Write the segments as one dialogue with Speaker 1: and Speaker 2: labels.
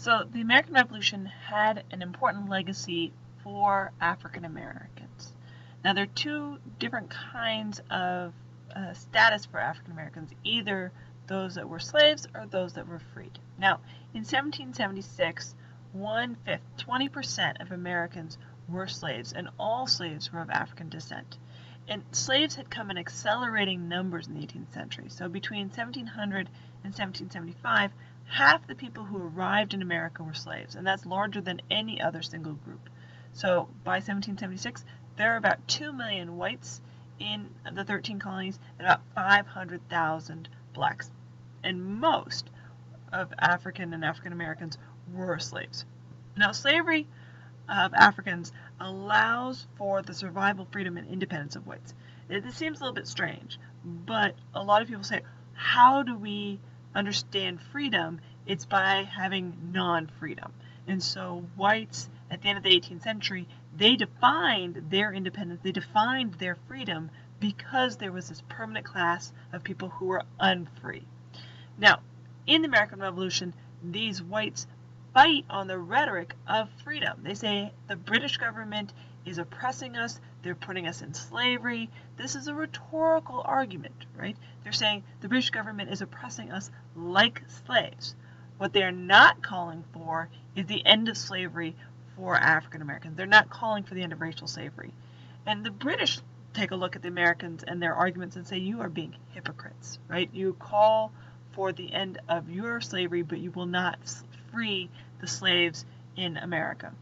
Speaker 1: So the American Revolution had an important legacy for African Americans. Now there are two different kinds of status for African Americans, either those that were slaves or those that were freed. Now in 1776, 1/5, 20% of Americans were slaves, and all slaves were of African descent. And slaves had come in accelerating numbers in the 18th century. So between 1700 and 1775, half the people who arrived in America were slaves, and that's larger than any other single group. So by 1776, there are about 2 million whites in the 13 colonies and about 500,000 blacks. And most of African and African Americans were slaves. Now, slavery of Africans allows for the survival, freedom, and independence of whites. This seems a little bit strange, but a lot of people say, how do we understand freedom? It's by having non-freedom. And so whites, at the end of the 18th century, they defined their independence, they defined their freedom because there was this permanent class of people who were unfree. Now, in the American Revolution, these whites fight on the rhetoric of freedom. They say the British government is oppressing us, they're putting us in slavery. This is a rhetorical argument, right? They're saying the British government is oppressing us like slaves. What they're not calling for is the end of slavery for African Americans. They're not calling for the end of racial slavery. And the British take a look at the Americans and their arguments and say, you are being hypocrites, right? You call for the end of your slavery, but you will not free the slaves in America.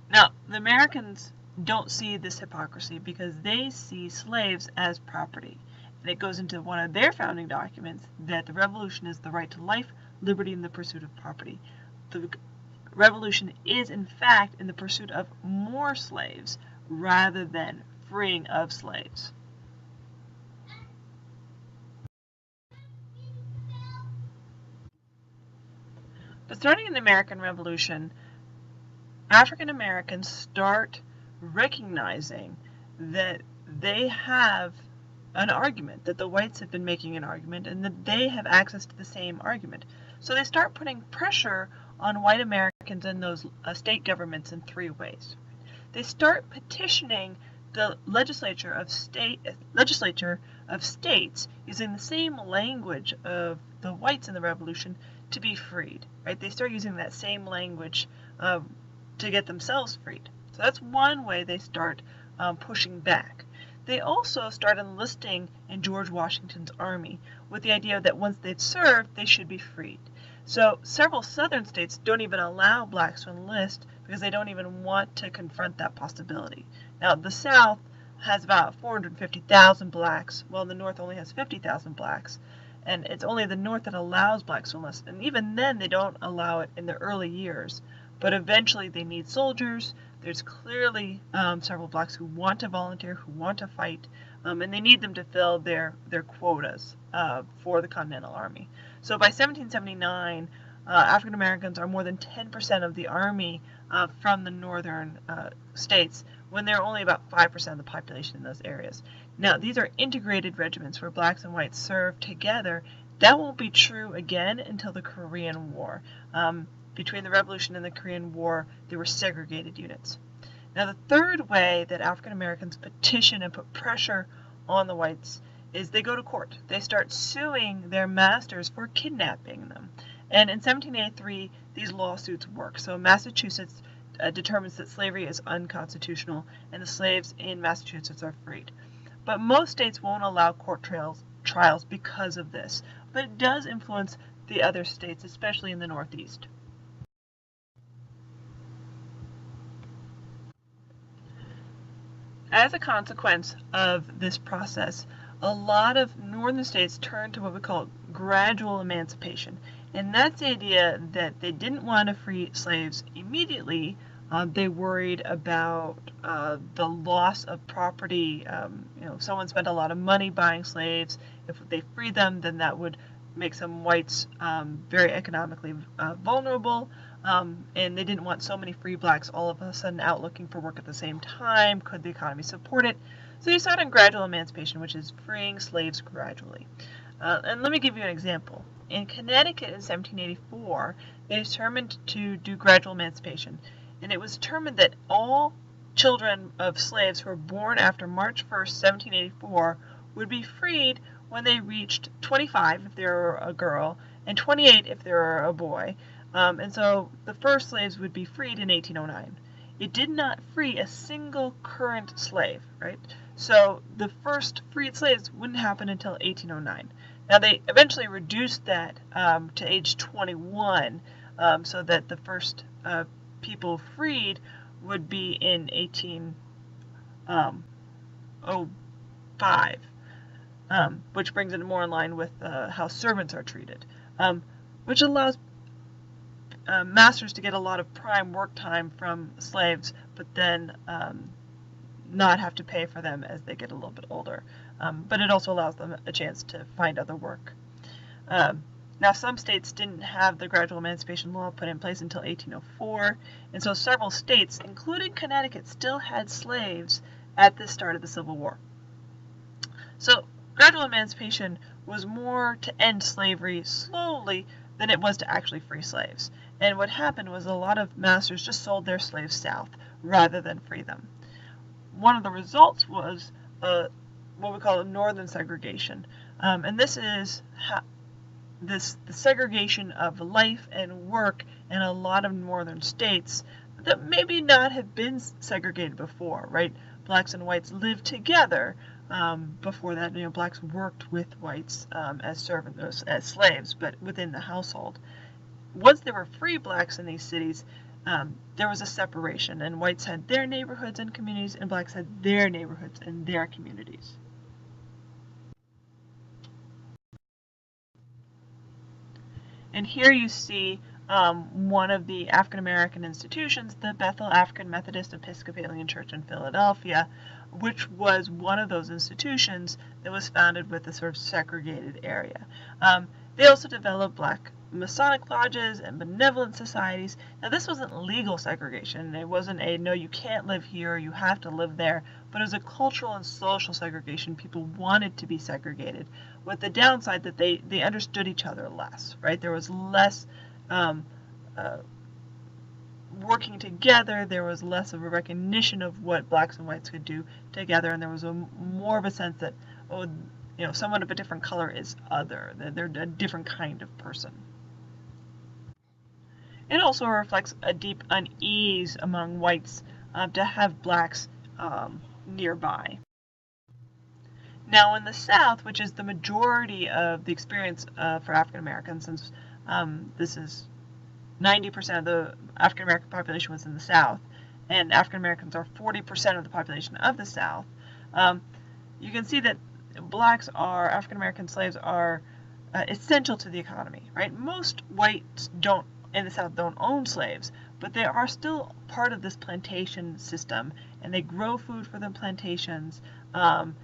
Speaker 1: Now, the Americans don't see this hypocrisy because they see slaves as property. And it goes into one of their founding documents that the revolution is the right to life, liberty, and the pursuit of property. The revolution is, in fact, in the pursuit of more slaves rather than freeing of slaves. But starting in the American Revolution, African Americans start recognizing that they have an argument, that the whites have been making an argument, and that they have access to the same argument. So they start putting pressure on white Americans and those state governments in three ways. They start petitioning the legislature of states using the same language of the whites in the Revolution to be freed. Right? They start using that same language to get themselves freed. So that's one way they start pushing back. They also start enlisting in George Washington's army with the idea that once they've served, they should be freed. So several southern states don't even allow blacks to enlist because they don't even want to confront that possibility. Now, the South has about 450,000 blacks, while the North only has 50,000 blacks. And it's only the North that allows blacks to enlist. And even then, they don't allow it in the early years. But eventually, they need soldiers. There's clearly several blacks who want to volunteer, who want to fight, and they need them to fill their quotas for the Continental Army. So by 1779, African Americans are more than 10% of the army from the northern states, when they're only about 5% of the population in those areas. Now, these are integrated regiments where blacks and whites serve together. That won't be true again until the Korean War. Between the Revolution and the Korean War, there were segregated units. Now, the third way that African Americans petition and put pressure on the whites is they go to court. They start suing their masters for kidnapping them. And in 1783, these lawsuits work. So Massachusetts determines that slavery is unconstitutional, and the slaves in Massachusetts are freed. But most states won't allow court trials because of this. But it does influence the other states, especially in the Northeast. As a consequence of this process, a lot of northern states turned to what we call gradual emancipation. And that's the idea that they didn't want to free slaves immediately. They worried about the loss of property. If someone spent a lot of money buying slaves, if they free them, then that would make some whites very economically vulnerable. And they didn't want so many free blacks all of a sudden out looking for work at the same time. Could the economy support it? So they started gradual emancipation, which is freeing slaves gradually. And let me give you an example. in Connecticut in 1784, they determined to do gradual emancipation, and it was determined that all children of slaves who were born after March 1st, 1784, would be freed when they reached 25 if they were a girl and 28 if they were a boy. And so the first slaves would be freed in 1809. It did not free a single current slave, right? So the first freed slaves wouldn't happen until 1809. Now they eventually reduced that to age 21, so that the first people freed would be in 1805, which brings it more in line with how servants are treated, which allows masters to get a lot of prime work time from slaves, but then not have to pay for them as they get a little bit older. But it also allows them a chance to find other work. Now, some states didn't have the gradual emancipation law put in place until 1804, and so several states, including Connecticut, still had slaves at the start of the Civil War. So gradual emancipation was more to end slavery slowly than it was to actually free slaves. And what happened was a lot of masters just sold their slaves south rather than free them. One of the results was what we call northern segregation. And this is the segregation of life and work in a lot of northern states that maybe not have been segregated before, right? Blacks and whites lived together. Before that, blacks worked with whites as servants, as slaves, but within the household. Once there were free blacks in these cities, there was a separation, and whites had their neighborhoods and communities, and blacks had their neighborhoods and their communities. And here you see one of the African American institutions, the Bethel African Methodist Episcopalian Church in Philadelphia, which was one of those institutions that was founded with a sort of segregated area. They also developed black Masonic lodges and benevolent societies. Now, this wasn't legal segregation. It wasn't a, no, you can't live here, you have to live there, but it was a cultural and social segregation. People wanted to be segregated, with the downside that they understood each other less, right? There was less working together, there was less of a recognition of what blacks and whites could do together, and there was more of a sense that, someone of a different color is other, they're a different kind of person. It also reflects a deep unease among whites to have blacks nearby. Now in the South, which is the majority of the experience for African Americans, since this is 90% of the African American population was in the South, and African Americans are 40% of the population of the South, you can see that African American slaves are essential to the economy, right? Most whites in the South don't own slaves, but they are still part of this plantation system, and they grow food for the plantations, and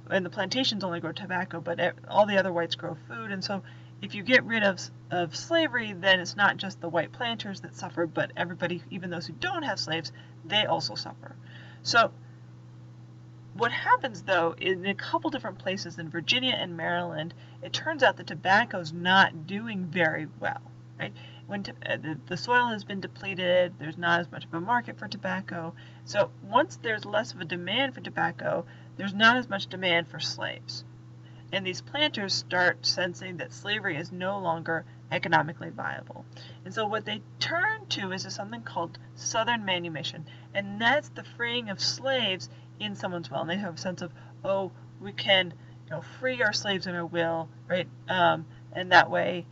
Speaker 1: the plantations only grow tobacco, but all the other whites grow food, and so if you get rid of slavery, then it's not just the white planters that suffer, but everybody, even those who don't have slaves, they also suffer. So what happens, though, in a couple different places in Virginia and Maryland, it turns out that tobacco is not doing very well, right? When the soil has been depleted, there's not as much of a market for tobacco. So once there's less of a demand for tobacco, there's not as much demand for slaves. And these planters start sensing that slavery is no longer economically viable. And so what they turn to is something called Southern manumission, and that's the freeing of slaves in someone's will. And they have a sense of, we can free our slaves in our will, right? And that way,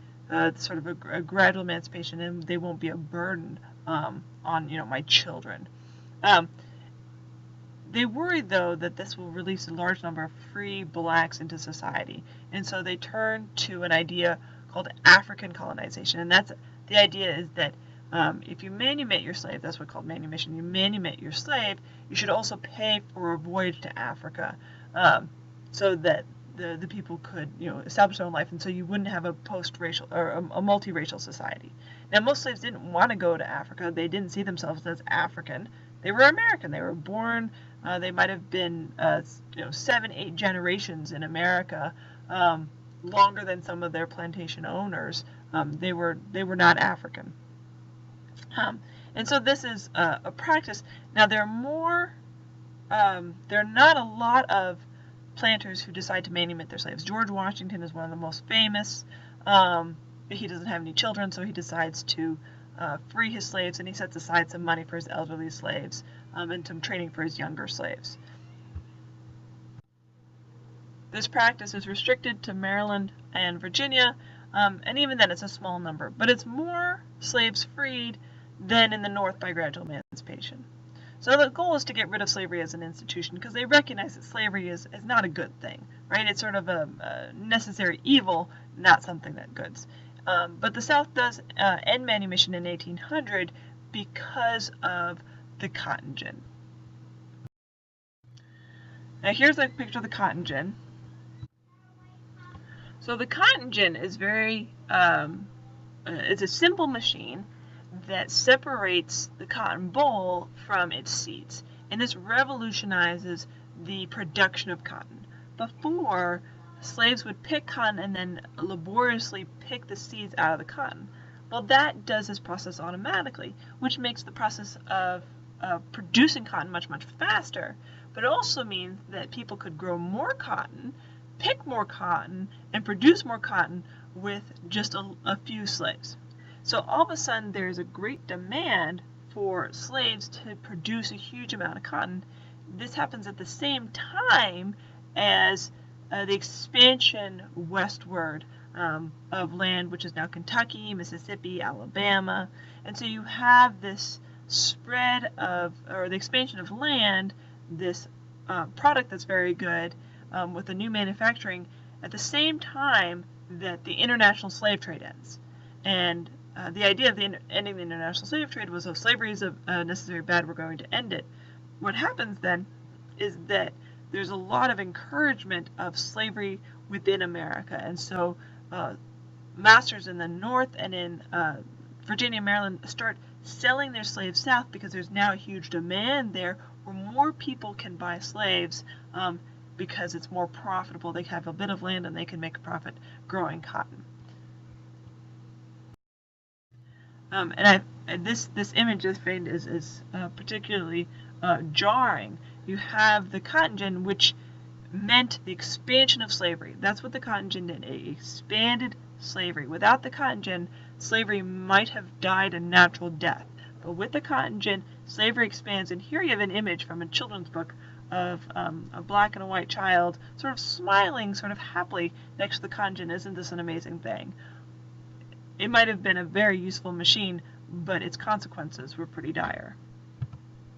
Speaker 1: sort of a gradual emancipation, and they won't be a burden on my children. They worry, though, that this will release a large number of free blacks into society, and so they turn to an idea called African colonization, and the idea is that if you manumit your slave, that's what's called manumission, you manumit your slave, you should also pay for a voyage to Africa, so that the people could establish their own life, and so you wouldn't have a post-racial or a multiracial society. Now, most slaves didn't want to go to Africa. They didn't see themselves as African. They were American. They were born. They might have been 7, 8 generations in America, longer than some of their plantation owners. They were not African. And so this is a practice. Now there are not a lot of planters who decide to manumit their slaves. George Washington is one of the most famous. He doesn't have any children, so he decides to free his slaves, and he sets aside some money for his elderly slaves and some training for his younger slaves. This practice is restricted to Maryland and Virginia, and even then it's a small number, but it's more slaves freed than in the North by gradual emancipation. So the goal is to get rid of slavery as an institution because they recognize that slavery is not a good thing, right? It's sort of a necessary evil, not something that goods. But the South does end manumission in 1800 because of the cotton gin. Now here's a picture of the cotton gin. So the cotton gin is it's a simple machine that separates the cotton boll from its seeds. And this revolutionizes the production of cotton. Before, slaves would pick cotton and then laboriously pick the seeds out of the cotton. Well, that does this process automatically, which makes the process of producing cotton much, much faster. But it also means that people could grow more cotton, pick more cotton, and produce more cotton with just a few slaves. So all of a sudden there's a great demand for slaves to produce a huge amount of cotton. This happens at the same time as the expansion westward of land, which is now Kentucky, Mississippi, Alabama. And so you have this spread or the expansion of land, this product that's very good with the new manufacturing at the same time that the international slave trade ends. And the idea of ending the international slave trade was, if slavery is a necessary bad, we're going to end it. What happens then is that there's a lot of encouragement of slavery within America. And so masters in the North and in Virginia, Maryland start selling their slaves south because there's now a huge demand there where more people can buy slaves because it's more profitable. They have a bit of land and they can make a profit growing cotton. This image I find is particularly jarring. You have the cotton gin, which meant the expansion of slavery. That's what the cotton gin did. It expanded slavery. Without the cotton gin, slavery might have died a natural death. But with the cotton gin, slavery expands. And here you have an image from a children's book of a black and a white child sort of smiling sort of happily next to the cotton gin. Isn't this an amazing thing? It might have been a very useful machine, but its consequences were pretty dire.